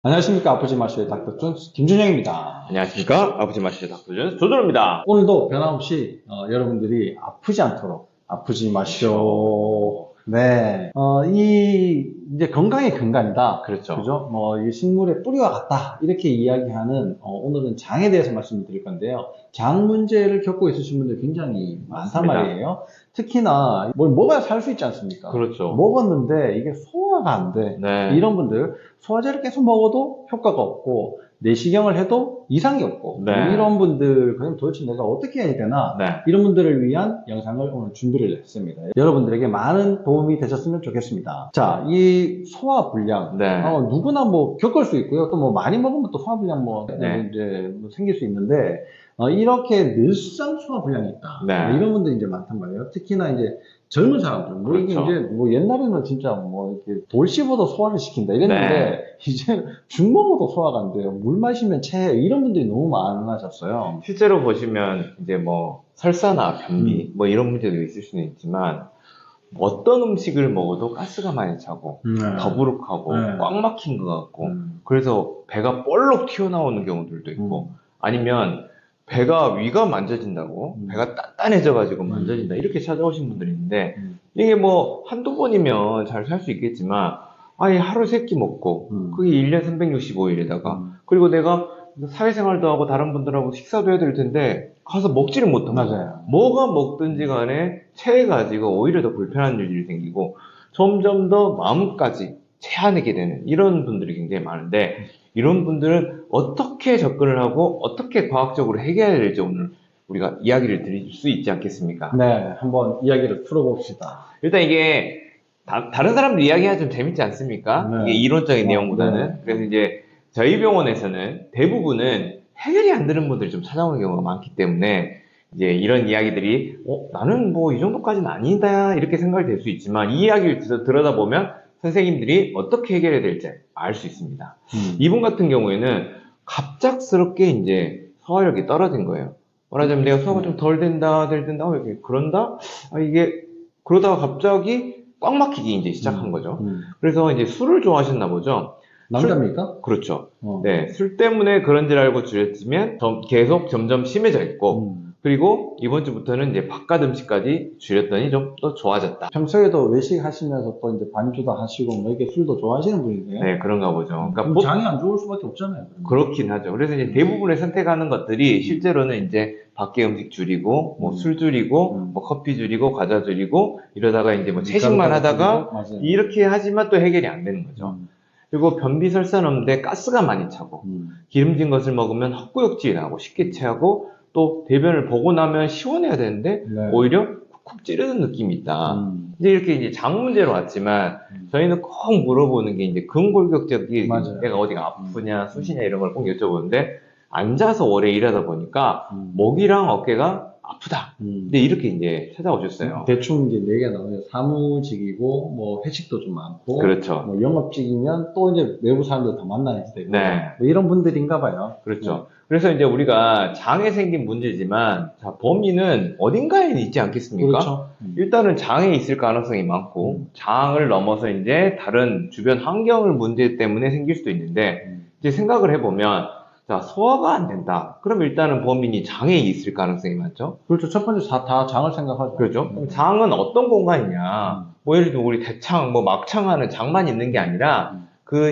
안녕하십니까. 아프지 마쇼의 닥터 존스 김준영입니다. 안녕하십니까. 아버지 마시죠 닥터준 조조로입니다. 오늘도 변함없이 여러분들이 아프지 않도록 아프지 마쇼. 네. 이제 건강의 근간이다. 그렇죠. 그죠? 이 식물의 뿌리와 같다. 이렇게 이야기하는, 오늘은 장에 대해서 말씀을 드릴 건데요. 장 문제를 겪고 있으신 분들 굉장히 많단 맞습니다. 말이에요. 특히나, 먹어야 살 수 있지 않습니까? 그렇죠. 먹었는데 이게 소화가 안 돼. 네. 이런 분들, 소화제를 계속 먹어도 효과가 없고, 내시경을 해도 이상이 없고, 네. 이런 분들, 그럼 도대체 내가 어떻게 해야 되나? 네. 이런 분들을 위한 영상을 오늘 준비를 했습니다. 여러분들에게 많은 도움이 되셨으면 좋겠습니다. 자, 이 소화불량. 네. 누구나 겪을 수 있고요. 또 많이 먹으면 또 소화불량 네. 이제 생길 수 있는데, 이렇게 늘상 소화불량이 있다. 네. 이런 분들이 이제 많단 말이에요. 특히나 이제 젊은 사람들. 이게 그렇죠. 이제 옛날에는 진짜 이렇게 돌 씹어도 소화를 시킨다 이랬는데, 네. 이제 죽 먹어도 소화가 안 돼요. 물 마시면 체해. 이런 분들이 너무 많아졌어요. 실제로 보시면 이제 설사나 변비 이런 문제도 있을 수는 있지만 어떤 음식을 먹어도 가스가 많이 차고 더부룩하고 네. 꽉 막힌 것 같고 그래서 배가 볼록 튀어나오는 경우들도 있고 아니면 위가 만져진다고 배가 단단해져가지고 만져진다 이렇게 찾아오신 분들이 있는데 이게 한두 번이면 잘 살 수 있겠지만 아예 하루 세 끼 먹고 그게 1년 365일에다가 그리고 내가 사회생활도 하고 다른 분들하고 식사도 해야 될 텐데 가서 먹지를 못하고 맞아요. 뭐가 먹든지 간에 체해가지고 오히려 더 불편한 일들이 생기고 점점 더 마음까지 체하게 되는 이런 분들이 굉장히 많은데 이런 분들은 어떻게 접근을 하고 어떻게 과학적으로 해결해야 될지 오늘 우리가 이야기를 드릴 수 있지 않겠습니까? 네, 한번 이야기를 풀어봅시다. 일단 이게 다른 사람들 이야기가 좀 재밌지 않습니까? 네. 이게 이론적인 네. 내용보다는. 그래서 이제 저희 병원에서는 대부분은 해결이 안 되는 분들이 좀 찾아오는 경우가 많기 때문에 이제 이런 이야기들이 나는 이 정도까지는 아니다 이렇게 생각이 될 수 있지만 이 이야기를 들여다보면 선생님들이 어떻게 해결해야 될지 알 수 있습니다. 이분 같은 경우에는 갑작스럽게 이제 소화력이 떨어진 거예요. 말하자면 내가 소화가 좀 덜 된다, 이렇게 그런다? 이게 그러다가 갑자기 꽉 막히기 이제 시작한 거죠. 그래서 이제 술을 좋아하셨나 보죠. 남자입니까? 그렇죠. 네, 술 때문에 그런 줄 알고 줄였으면 계속 점점 심해져 있고 그리고 이번 주부터는 이제 바깥 음식까지 줄였더니 좀 더 좋아졌다. 평소에도 외식 하시면서 또 이제 반주도 하시고 이렇게 술도 좋아하시는 분이세요? 네, 그런가 보죠. 그럼 장이 안 좋을 수밖에 없잖아요. 그러면. 그렇긴 하죠. 그래서 이제 대부분의 선택하는 것들이 실제로는 이제 밖에 음식 줄이고, 술 줄이고, 커피 줄이고, 과자 줄이고, 이러다가 이제 채식만 하다가 맞아요. 이렇게 하지만 또 해결이 안 되는 거죠. 그리고 변비 설사는 없는데 가스가 많이 차고, 기름진 것을 먹으면 헛구역질이 나고 쉽게 체하고, 또 대변을 보고 나면 시원해야 되는데, 네. 오히려 쿡쿡 찌르는 느낌이 있다. 이제 이렇게 이제 장 문제로 왔지만, 저희는 꼭 물어보는 게 이제 근골격적인 맞아요. 내가 어디가 아프냐, 쑤시냐 이런 걸 꼭 여쭤보는데, 앉아서 오래 일하다 보니까 목이랑 어깨가 아프다. 근데 이렇게 이제 찾아오셨어요. 대충 이제 네 개 나와요. 사무직이고, 회식도 좀 많고. 그렇죠. 영업직이면 또 이제 외부 사람들 더 만나야 되고. 네. 이런 분들인가 봐요. 그렇죠. 그래서 이제 우리가 장에 생긴 문제지만, 범인은 어딘가에 있지 않겠습니까? 그렇죠. 일단은 장에 있을 가능성이 많고, 장을 넘어서 이제 다른 주변 환경을 문제 때문에 생길 수도 있는데, 이제 생각을 해보면, 자, 소화가 안 된다. 그럼 일단은 범인이 장에 있을 가능성이 많죠? 그렇죠. 첫 번째 다 장을 생각하죠. 그렇죠? 그럼 장은 어떤 공간이냐? 예를 들면 우리 대창, 막창하는 장만 있는 게 아니라,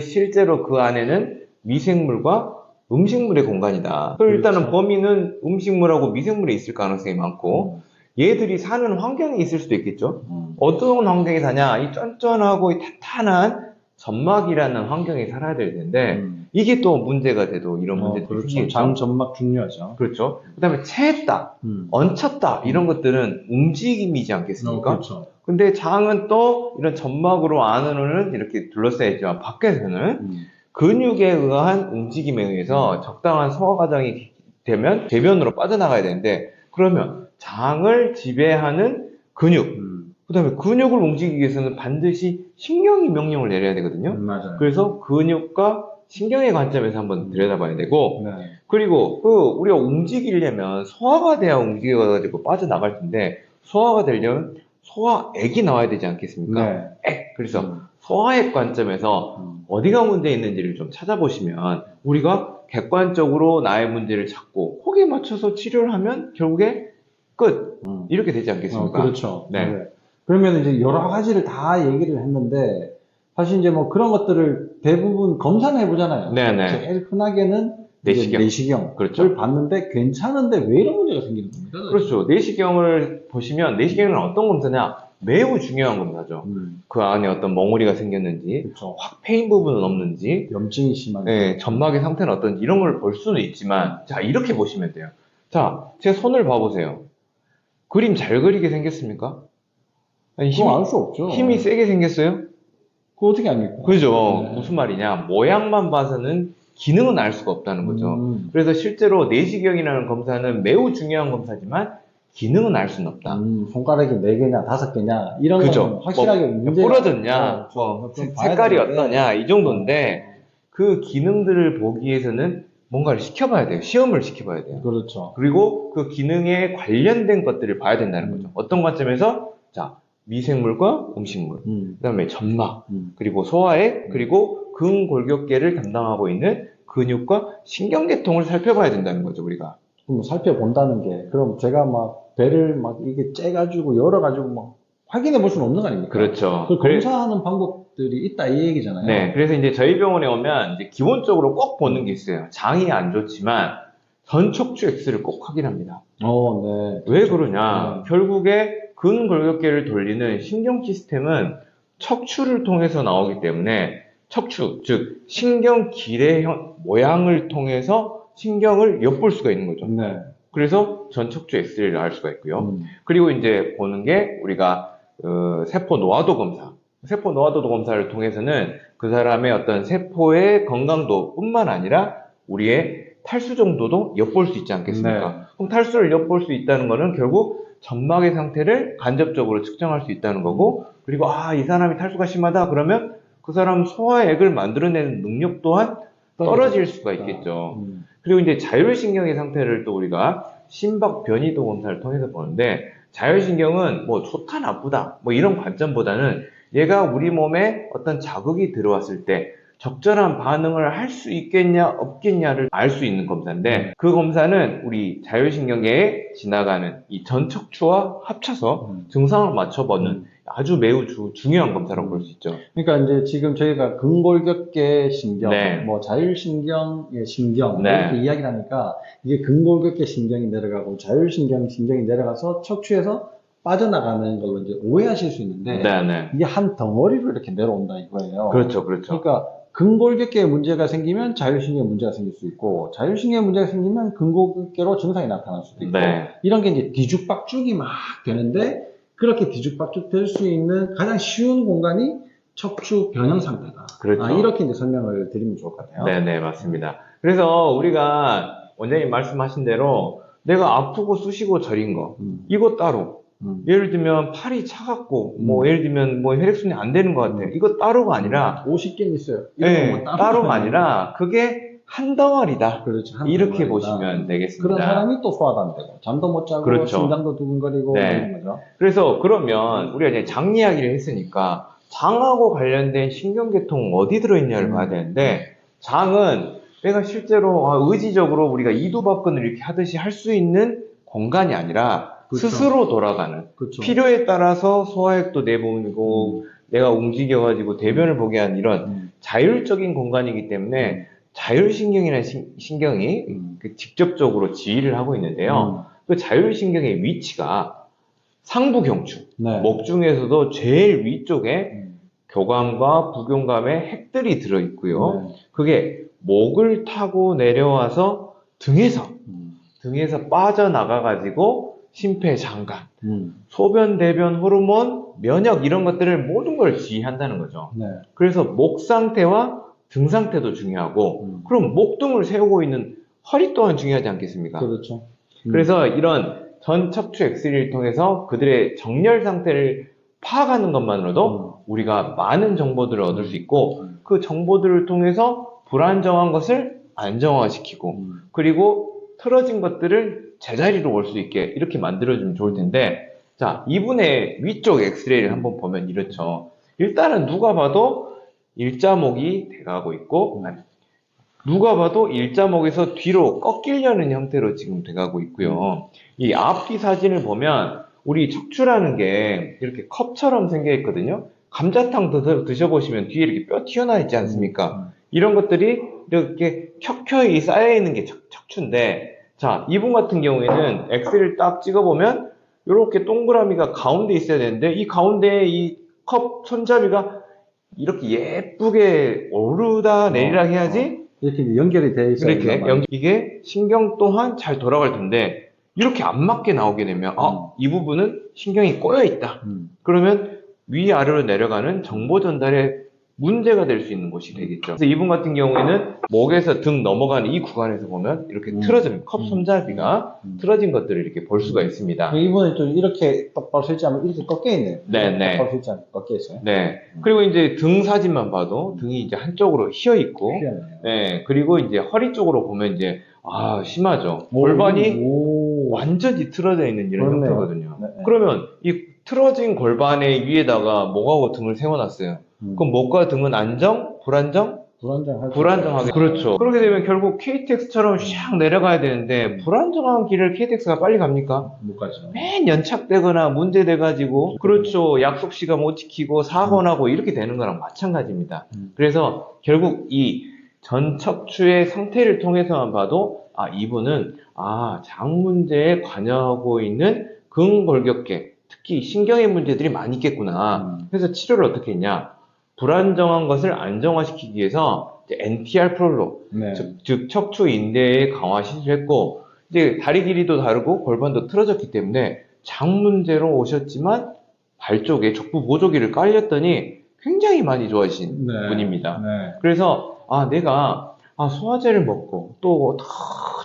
실제로 그 안에는 미생물과 음식물의 공간이다. 그럼 일단은 그렇죠. 범인은 음식물하고 미생물에 있을 가능성이 많고, 얘들이 사는 환경에 있을 수도 있겠죠? 어떤 환경에 사냐? 이 쫀쫀하고 이 탄탄한 점막이라는 환경에 살아야 될 텐데, 이게 또 문제가 돼도 이런 문제들이 그렇죠. 생기겠죠. 장 점막 중요하죠. 그렇죠. 그 다음에 체했다, 얹혔다, 이런 것들은 움직임이지 않겠습니까? 그렇죠. 근데 장은 또 이런 점막으로 안으로는 이렇게 둘러싸여 있지만, 밖에서는 근육에 의한 움직임에 의해서 적당한 소화 과정이 되면 대변으로 빠져나가야 되는데, 그러면 장을 지배하는 근육, 그 다음에 근육을 움직이기 위해서는 반드시 신경이 명령을 내려야 되거든요. 맞아요. 그래서 근육과 신경의 관점에서 한번 들여다봐야 되고, 네. 그리고 우리가 움직이려면 소화가 돼야 움직여가지고 빠져나갈 텐데, 소화가 되려면 소화액이 나와야 되지 않겠습니까? 네. 액. 그래서 음. 소화액 관점에서 어디가 문제 있는지를 좀 찾아보시면 우리가 객관적으로 나의 문제를 찾고 거기에 맞춰서 치료를 하면 결국에 끝. 이렇게 되지 않겠습니까? 그렇죠. 네. 네. 그러면 이제 여러 가지를 다 얘기를 했는데, 사실 이제 뭐 그런 것들을 대부분 검사는 해보잖아요. 네네. 제일 흔하게는 내시경. 내시경을 그렇죠. 봤는데 괜찮은데 왜 이런 문제가 생기는 겁니까? 그렇죠. 내시경을 보시면 내시경은 어떤 검사냐? 매우 중요한 검사죠. 그 안에 어떤 멍어리가 생겼는지, 그렇죠. 확 패인 부분은 없는지, 염증이 심한지. 네, 점막의 상태는 어떤지 이런 걸 볼 수는 있지만, 자, 이렇게 보시면 돼요. 자, 제 손을 봐보세요. 그림 잘 그리게 생겼습니까? 아니, 그건 알 수 없죠. 힘이 세게 생겼어요? 그거 어떻게 압니까? 그죠? 네. 무슨 말이냐? 모양만 봐서는 기능은 알 수가 없다는 거죠. 그래서 실제로 내시경이라는 검사는 매우 중요한 검사지만 기능은 알 수는 없다. 손가락이 4개냐, 5개냐, 이런 그죠? 건 확실하게 뭐 문제가 부러졌냐, 좀 봐야 색깔이 되는데. 어떠냐, 이 정도인데 그 기능들을 보기 위해서는 뭔가를 시켜봐야 돼요. 시험을 시켜봐야 돼요. 그렇죠. 그리고 그 기능에 관련된 것들을 봐야 된다는 거죠. 어떤 관점에서? 자, 미생물과 음식물, 그 다음에 점막, 그리고 소화액, 그리고 근골격계를 담당하고 있는 근육과 신경계통을 살펴봐야 된다는 거죠, 우리가. 그럼 살펴본다는 게, 그럼 제가 막 배를 막 이게 째가지고 열어가지고 막 확인해 볼 수는 없는 거 아닙니까? 그렇죠. 그 검사하는 방법들이 있다 이 얘기잖아요. 네, 그래서 이제 저희 병원에 오면 이제 기본적으로 꼭 보는 게 있어요. 장이 안 좋지만 전척추 X를 꼭 확인합니다. 네. 왜 그러냐? 결국에 근골격계를 돌리는 신경 시스템은 척추를 통해서 나오기 때문에 척추, 즉 신경길의 모양을 통해서 신경을 엿볼 수가 있는 거죠. 네. 그래서 전척추 X를 알 수가 있고요. 그리고 이제 보는 게 우리가 세포 노화도 검사. 세포 노화도 검사를 통해서는 그 사람의 어떤 세포의 건강도뿐만 아니라 우리의 탈수 정도도 엿볼 수 있지 않겠습니까? 네. 그럼 탈수를 엿볼 수 있다는 거는 결국 점막의 상태를 간접적으로 측정할 수 있다는 거고, 그리고 이 사람이 탈수가 심하다 그러면 그 사람 소화액을 만들어내는 능력 또한 떨어질 수가 있겠죠. 그리고 이제 자율신경의 상태를 또 우리가 심박 변이도 검사를 통해서 보는데, 자율신경은 뭐 좋다 나쁘다 뭐 이런 관점보다는 얘가 우리 몸에 어떤 자극이 들어왔을 때 적절한 반응을 할 수 있겠냐 없겠냐를 알 수 있는 검사인데, 그 검사는 우리 자율신경계에 지나가는 이 전척추와 합쳐서 증상을 맞춰보는 아주 매우 중요한 검사라고 볼 수 있죠. 그러니까 이제 지금 저희가 근골격계 신경, 네. 뭐 자율신경의 신경 네. 이렇게 이야기를 하니까 이게 근골격계 신경이 내려가고 신경이 내려가서 척추에서 빠져나가는 걸로 이제 오해하실 수 있는데, 네. 이게 한 덩어리로 이렇게 내려온다 이거예요. 그렇죠. 그러니까 근골격계에 문제가 생기면 자율신경에 문제가 생길 수 있고, 자율신경에 문제가 생기면 근골격계로 증상이 나타날 수도 있고, 네. 이런 게 이제 뒤죽박죽이 막 되는데, 그렇게 뒤죽박죽 될 수 있는 가장 쉬운 공간이 척추 변형 상태다. 그렇죠. 이렇게 이제 설명을 드리면 좋을 것 같아요. 네, 맞습니다. 그래서 우리가 원장님 말씀하신 대로 내가 아프고 쑤시고 저린 거, 이거 따로. 예를 들면 팔이 차갑고 뭐 예를 들면 뭐 혈액순환이 안 되는 것 같아요. 이거 따로가 아니라 50개는 있어요. 네, 따로가 아니라 그게 한 덩어리다. 그렇죠. 한 이렇게 덩어리다. 보시면 되겠습니다. 그런 사람이 또 소화도 안 되고 잠도 못 자고 그렇죠. 심장도 두근거리고 네. 이런 거죠. 그래서 그러면 우리가 이제 장 이야기를 했으니까 장하고 관련된 신경계통 어디 들어있냐를 봐야 되는데, 장은 내가 실제로 의지적으로 우리가 이두박근을 이렇게 하듯이 할 수 있는 공간이 아니라 그렇죠. 스스로 돌아가는, 그렇죠. 필요에 따라서 소화액도 내보내고 내가 움직여가지고 대변을 보게 하는 이런 자율적인 공간이기 때문에 자율신경이라는 신경이 직접적으로 지휘를 하고 있는데요. 그 자율신경의 위치가 상부경추, 네. 목 중에서도 제일 위쪽에 교감과 부교감의 핵들이 들어있고요. 네. 그게 목을 타고 내려와서 등에서 빠져나가가지고 심폐장관, 소변, 대변, 호르몬, 면역 이런 것들을 모든 걸 지휘한다는 거죠. 네. 그래서 목 상태와 등 상태도 중요하고, 그럼 목등을 세우고 있는 허리 또한 중요하지 않겠습니까? 그렇죠. 그래서 이런 전척추 엑스레이를 통해서 그들의 정렬 상태를 파악하는 것만으로도 우리가 많은 정보들을 얻을 수 있고, 그 정보들을 통해서 불안정한 것을 안정화시키고, 그리고 틀어진 것들을 제자리로 올 수 있게 이렇게 만들어주면 좋을 텐데, 자, 이분의 위쪽 엑스레이를 한번 보면 이렇죠. 일단은 누가 봐도 일자목이 돼가고 있고, 누가 봐도 일자목에서 뒤로 꺾이려는 형태로 지금 돼가고 있고요. 이 앞뒤 사진을 보면 우리 척추라는 게 이렇게 컵처럼 생겨 있거든요. 감자탕 드셔보시면 뒤에 이렇게 뼈 튀어나와 있지 않습니까? 이런 것들이 이렇게 켜켜이 쌓여 있는 게 척추인데, 자, 이분 같은 경우에는 엑스레이를 딱 찍어보면 이렇게 동그라미가 가운데 있어야 되는데, 이 가운데에 이 컵 손잡이가 이렇게 예쁘게 오르다 내리락 해야지 이렇게 연결이 돼 있어요. 이렇게 이게 신경 또한 잘 돌아갈 텐데, 이렇게 안 맞게 나오게 되면 이 부분은 신경이 꼬여 있다. 그러면 위아래로 내려가는 정보 전달에 문제가 될 수 있는 곳이 되겠죠. 그래서 이분 같은 경우에는 목에서 등 넘어가는 이 구간에서 보면 이렇게 틀어진 컵 손잡이가 틀어진 것들을 이렇게 볼 수가 있습니다. 이번에 또 이렇게 똑바로 설지 않으면 이렇게 꺾여 있네요. 네. 똑바로 설지 않고 꺾여 있어요. 네. 그리고 이제 등 사진만 봐도 등이 이제 한쪽으로 휘어 있고, 희한해요. 네. 그리고 이제 허리 쪽으로 보면 이제 심하죠. 골반이 완전히 틀어져 있는 이런 그렇네요. 형태거든요. 네. 그러면 이 틀어진 골반의 위에다가 목하고 등을 세워놨어요. 그럼 목과 등은 안정, 불안정? 불안정하게. 그렇죠. 그렇게 되면 결국 KTX처럼 샥 내려가야 되는데, 불안정한 길을 KTX가 빨리 갑니까? 못 가죠. 맨 연착되거나 문제돼가지고, 그렇죠. 약속 시간 못 지키고 사고 나고 이렇게 되는 거랑 마찬가지입니다. 그래서 결국 이 전 척추의 상태를 통해서만 봐도, 이분은 장 문제에 관여하고 있는 근골격계, 특히 신경의 문제들이 많이 있겠구나. 그래서 치료를 어떻게 했냐? 불안정한 것을 안정화시키기 위해서 NTR 프롤로, 네. 즉 척추 인대의 강화 시술을 했고, 이제 다리 길이도 다르고 골반도 틀어졌기 때문에 장 문제로 오셨지만 발 쪽에 족부 보조기를 깔렸더니 굉장히 많이 좋아지신 분입니다. 네. 그래서 내가 소화제를 먹고 또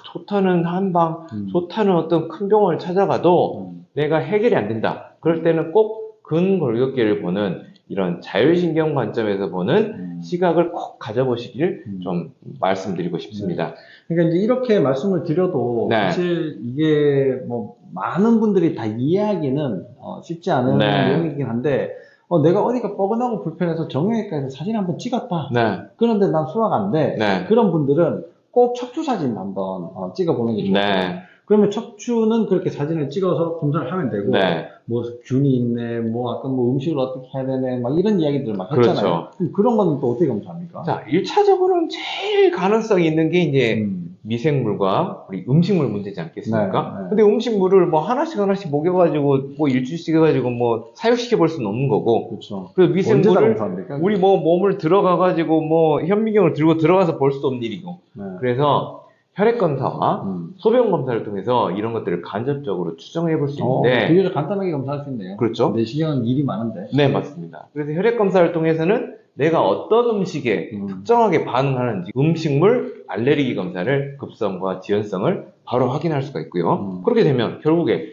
좋다는 한방, 좋다는 어떤 큰 병원을 찾아가도 내가 해결이 안 된다. 그럴 때는 꼭 근골격계를 보는 이런 자율신경 관점에서 보는 시각을 꼭 가져보시기를 좀 말씀드리고 싶습니다. 그러니까 이제 이렇게 말씀을 드려도 네. 사실 이게 뭐 많은 분들이 다 이해하기는 쉽지 않은 내용이긴 한데, 내가 어디가 뻐근하고 불편해서 정형외과에서 사진 한번 찍었다. 네. 그런데 난 소화가 안 돼. 네. 그런 분들은 꼭 척추 사진 한번 찍어보는 게 좋아요. 네. 그러면 척추는 그렇게 사진을 찍어서 검사를 하면 되고, 네. 뭐 균이 있네, 뭐 아까 뭐 음식을 어떻게 해야 되네, 막 이런 이야기들을 막 했잖아요. 그렇죠. 그럼 그런 거는 또 어떻게 검사합니까? 자, 1차적으로는 제일 가능성이 있는 게 이제 미생물과 우리 음식물 문제지 않겠습니까? 네, 네. 근데 음식물을 뭐 하나씩 먹여가지고 뭐 일주일씩 해가지고 뭐 사육시켜 볼 수는 없는 거고. 그렇죠. 그 언제 다 미생물을 검사합니까? 우리 뭐 몸을 들어가가지고 뭐 현미경을 들고 들어가서 볼 수도 없는 일이고. 네. 그래서 혈액 검사와 소변 검사를 통해서 이런 것들을 간접적으로 추정해 볼 수 있는데. 비교적 간단하게 검사할 수 있네요. 그렇죠. 내시경은 일이 많은데. 네, 맞습니다. 그래서 혈액 검사를 통해서는 내가 어떤 음식에 특정하게 반응하는지 음식물 알레르기 검사를 급성과 지연성을 바로 확인할 수가 있고요. 그렇게 되면 결국에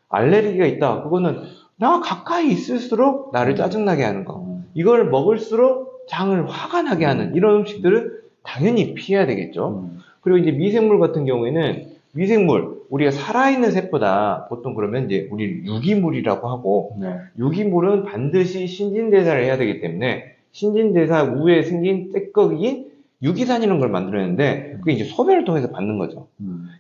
알레르기가 있다. 그거는 나 가까이 있을수록 나를 짜증나게 하는 거. 이걸 먹을수록 장을 화가 나게 하는 이런 음식들은 당연히 피해야 되겠죠. 그리고 이제 미생물 같은 경우에는 미생물, 우리가 살아있는 셋보다 보통 그러면 이제 우리 유기물이라고 하고, 네. 유기물은 반드시 신진대사를 해야 되기 때문에 신진대사 후에 생긴 찌꺼기인 유기산이라는 걸 만들어내는데, 그게 이제 소변을 통해서 받는 거죠.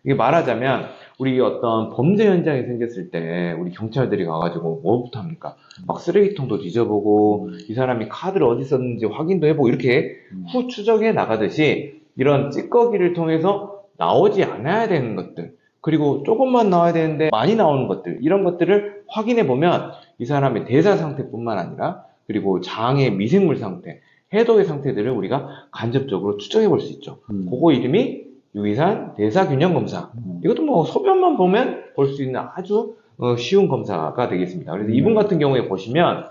이게 말하자면 우리 어떤 범죄 현장이 생겼을 때 우리 경찰들이 가가지고 뭐부터 합니까? 막 쓰레기통도 뒤져보고 이 사람이 카드를 어디 썼는지 확인도 해보고 이렇게 후 추적해 나가듯이 이런 찌꺼기를 통해서 나오지 않아야 되는 것들, 그리고 조금만 나와야 되는데 많이 나오는 것들, 이런 것들을 확인해 보면 이 사람의 대사 상태뿐만 아니라 그리고 장의 미생물 상태, 해독의 상태들을 우리가 간접적으로 추정해 볼 수 있죠. 그거 이름이 유기산 대사균형 검사. 이것도 뭐 소변만 보면 볼 수 있는 아주 쉬운 검사가 되겠습니다. 그래서 이분 같은 경우에 보시면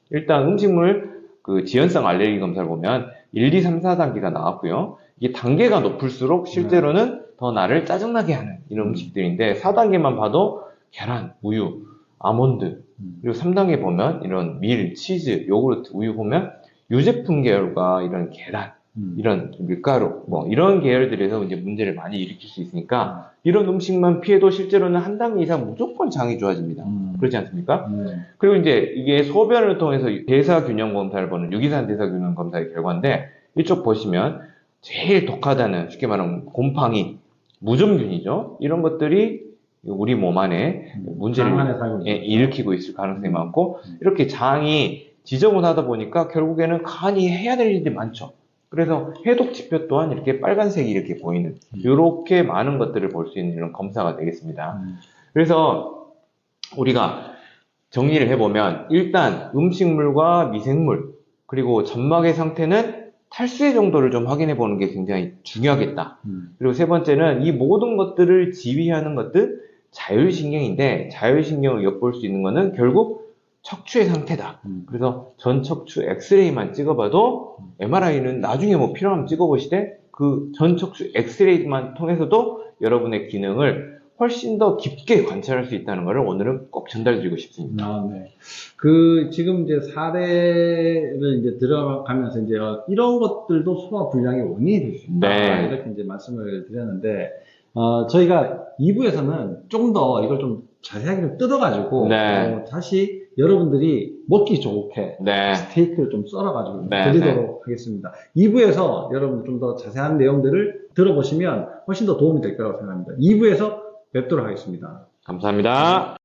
일단 음식물 그 지연성 알레르기 검사를 보면 1, 2, 3, 4단계가 나왔고요. 이게 단계가 높을수록 실제로는 더 나를 짜증나게 하는 이런 음식들인데, 4단계만 봐도 계란, 우유, 아몬드, 그리고 3단계 보면 이런 밀, 치즈, 요구르트, 우유 보면 유제품 계열과 이런 계란, 이런 밀가루, 뭐 이런 계열들에서 이제 문제를 많이 일으킬 수 있으니까 이런 음식만 피해도 실제로는 한 단계 이상 무조건 장이 좋아집니다. 그렇지 않습니까? 네. 그리고 이제 이게 소변을 통해서 대사균형 검사를 보는 유기산 대사균형 검사의 결과인데 이쪽 보시면 제일 독하다는 쉽게 말하면 곰팡이, 무좀균이죠. 이런 것들이 우리 몸 안에 문제를 장 안에 살고 있죠. 일으키고 있을 가능성이 많고 이렇게 장이 지저분하다 보니까 결국에는 간이 해야 될 일이 많죠. 그래서 해독 지표 또한 이렇게 빨간색이 이렇게 보이는 이렇게 많은 것들을 볼 수 있는 이런 검사가 되겠습니다. 그래서 우리가 정리를 해보면 일단 음식물과 미생물 그리고 점막의 상태는 탈수의 정도를 좀 확인해 보는 게 굉장히 중요하겠다. 그리고 세 번째는 이 모든 것들을 지휘하는 것들 자율신경인데 자율신경을 엿볼 수 있는 것은 결국 척추의 상태다. 그래서 전 척추 엑스레이만 찍어봐도 MRI는 나중에 뭐 필요하면 찍어보시되 그 전 척추 엑스레이만 통해서도 여러분의 기능을 훨씬 더 깊게 관찰할 수 있다는 것을 오늘은 꼭 전달드리고 싶습니다. 아, 네. 지금 이제 사례를 이제 들어가면서 이제 이런 것들도 소화 불량의 원인이 될 수 있다. 네. 이렇게 이제 말씀을 드렸는데, 저희가 2부에서는 조금 더 이걸 좀 자세하게 좀 뜯어가지고, 네. 다시 여러분들이 먹기 좋게 네. 스테이크를 좀 썰어가지고 네, 드리도록 하겠습니다. 2부에서 여러분 좀 더 자세한 내용들을 들어보시면 훨씬 더 도움이 될 거라고 생각합니다. 2부에서 뵙도록 하겠습니다. 감사합니다.